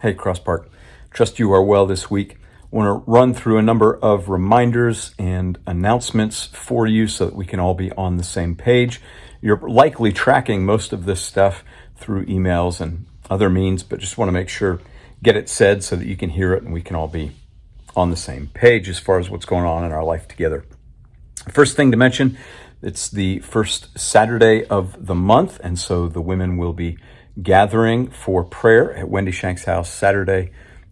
Hey, Cross Park. Trust you are well this week. I want to run through a number of reminders and announcements for you so that we can all be on the same page. You're likely tracking most of this stuff through emails and other means, but just want to make sure, get it said so that you can hear it and we can all be on the same page as far as what's going on in our life together. First thing to mention, it's the first Saturday of the month, and so the women will be gathering for prayer at Wendy Shank's house Saturday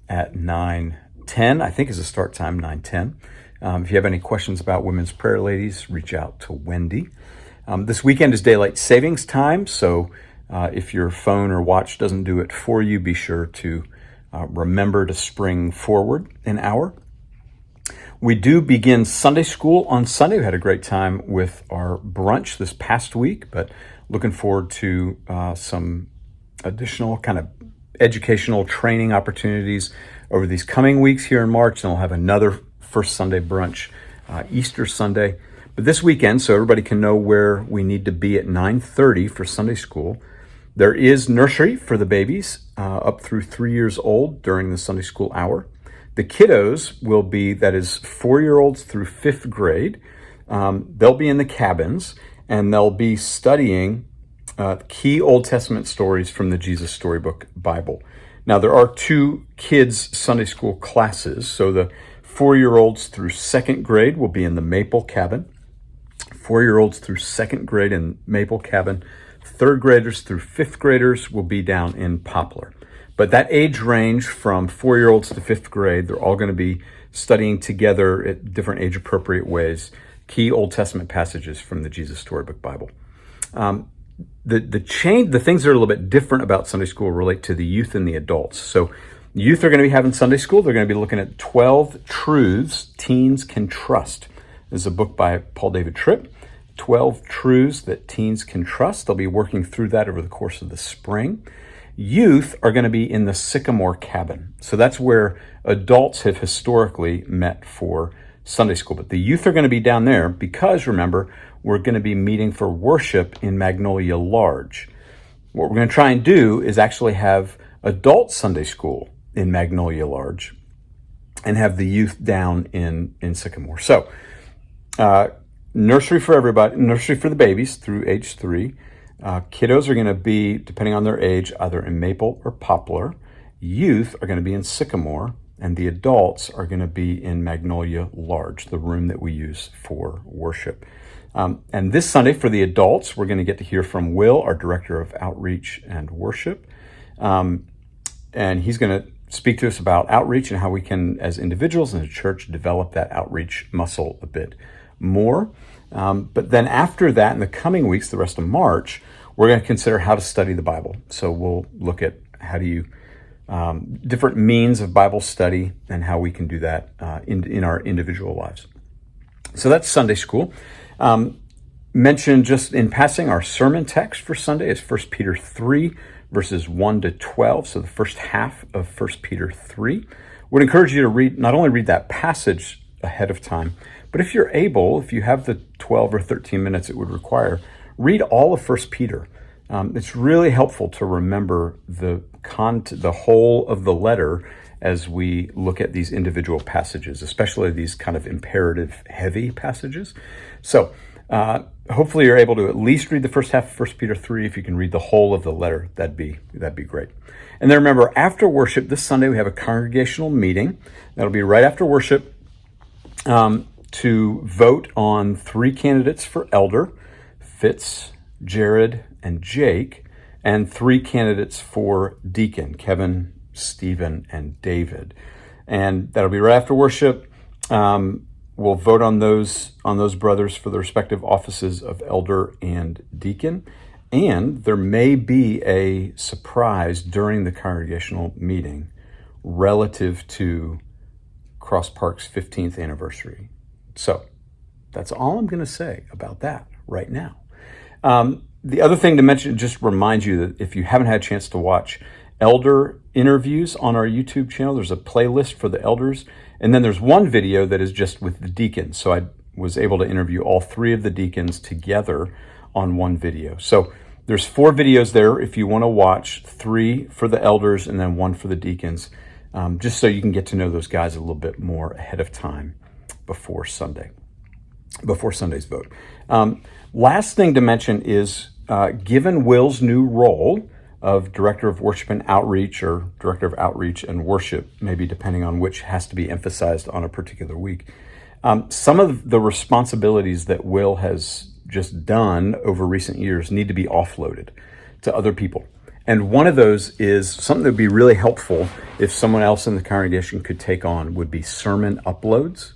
at 9:10. I think is the start time, 9:10. If you have any questions about women's prayer, ladies, reach out to Wendy. This weekend is daylight savings time, so if your phone or watch doesn't do it for you, be sure to remember to spring forward an hour. We do begin Sunday school on Sunday. We had a great time with our brunch this past week, but looking forward to some additional kind of educational training opportunities over these coming weeks here in March, and we'll have another first Sunday brunch Easter Sunday. But this weekend, so everybody can know where we need to be at 9:30 for Sunday school, there is nursery for the babies up through 3 years old during the Sunday school hour. The kiddos will be, that is 4-year-olds through 5th grade. They'll be in the cabins and they'll be studying key Old Testament stories from the Jesus Storybook Bible. Now, there are 2 kids' Sunday school classes. So the 4-year-olds through 2nd grade will be in the Maple Cabin. 4-year-olds through 2nd grade in Maple Cabin. 3rd graders through 5th graders will be down in Poplar. But that age range from 4-year-olds to 5th grade, they're all going to be studying together at different age-appropriate ways, key Old Testament passages from the Jesus Storybook Bible. The things that are a little bit different about Sunday school relate to the youth and the adults. So youth are going to be having Sunday school. They're going to be looking at 12 Truths Teens Can Trust. This is a book by Paul David Tripp, 12 Truths That Teens Can Trust. They'll be working through that over the course of the spring. Youth are going to be in the Sycamore Cabin. So that's where adults have historically met for Sunday school. But the youth are going to be down there because, remember, we're going to be meeting for worship in Magnolia Large. What we're going to try and do is actually have adult Sunday school in Magnolia Large and have the youth down in Sycamore. So nursery for everybody, nursery for the babies through age 3. Kiddos are going to be, depending on their age, either in Maple or Poplar. Youth are going to be in Sycamore, and the adults are going to be in Magnolia Large, the room that we use for worship. And this Sunday for the adults, we're going to get to hear from Will, our Director of Outreach and Worship. And he's going to speak to us about outreach and how we can, as individuals and a church, develop that outreach muscle a bit more. But then after that, in the coming weeks, the rest of March, we're going to consider how to study the Bible. So we'll look at how do you, different means of Bible study and how we can do that in our individual lives. So that's Sunday school. Mentioned just in passing, our sermon text for Sunday is 1 Peter 3, verses 1 to 12. So the first half of 1 Peter 3. Would encourage you to not only read that passage ahead of time, but if you're able, if you have the 12 or 13 minutes it would require, read all of 1 Peter. It's really helpful to remember the whole of the letter as we look at these individual passages, especially these kind of imperative heavy passages. So hopefully you're able to at least read the first half of 1 Peter 3. If you can read the whole of the letter, that'd be great. And then remember, after worship this Sunday, we have a congregational meeting. That'll be right after worship to vote on 3 candidates for elder, Fitz, Jared, and Jake, and 3 candidates for deacon, Kevin, Stephen, and David. And that'll be right after worship. We'll vote on those brothers for the respective offices of elder and deacon. And there may be a surprise during the congregational meeting relative to Cross Park's 15th anniversary. So that's all I'm going to say about that right now. The other thing to mention, just remind you that if you haven't had a chance to watch elder interviews on our YouTube channel, there's a playlist for the elders. And then there's one video that is just with the deacons. So I was able to interview all 3 of the deacons together on one video. So There's 4 videos there if you want to watch, 3 for the elders and then 1 for the deacons, just so you can get to know those guys a little bit more ahead of time before Sunday's vote. Last thing to mention is, given Will's new role of Director of Worship and Outreach, or Director of Outreach and Worship, maybe depending on which has to be emphasized on a particular week, some of the responsibilities that Will has just done over recent years need to be offloaded to other people. And one of those is something that would be really helpful if someone else in the congregation could take on, would be sermon uploads.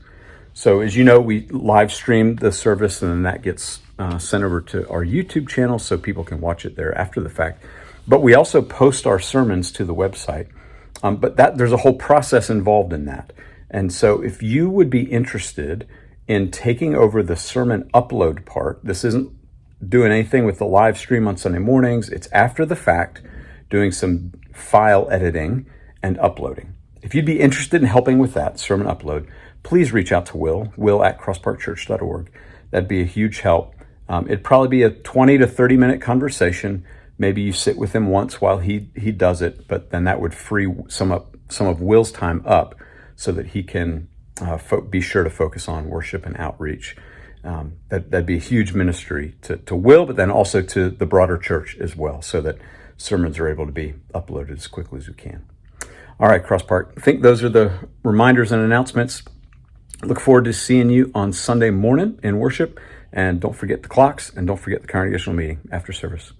So as you know, we live stream the service and then that gets sent over to our YouTube channel so people can watch it there after the fact. But we also post our sermons to the website. But there's a whole process involved in that. And so if you would be interested in taking over the sermon upload part, this isn't doing anything with the live stream on Sunday mornings. It's after the fact, doing some file editing and uploading. If you'd be interested in helping with that sermon upload, please reach out to Will at crossparkchurch.org. That'd be a huge help. It'd probably be a 20 to 30 minute conversation. Maybe you sit with him once while he does it, but then that would free some of Will's time up so that he can be sure to focus on worship and outreach. That'd be a huge ministry to Will, but then also to the broader church as well, so that sermons are able to be uploaded as quickly as we can. All right, Cross Park, I think those are the reminders and announcements. Look forward to seeing you on Sunday morning in worship. And don't forget the clocks, and don't forget the congregational meeting after service.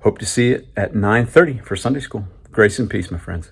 Hope to see you at 9:30 for Sunday school. Grace and peace, my friends.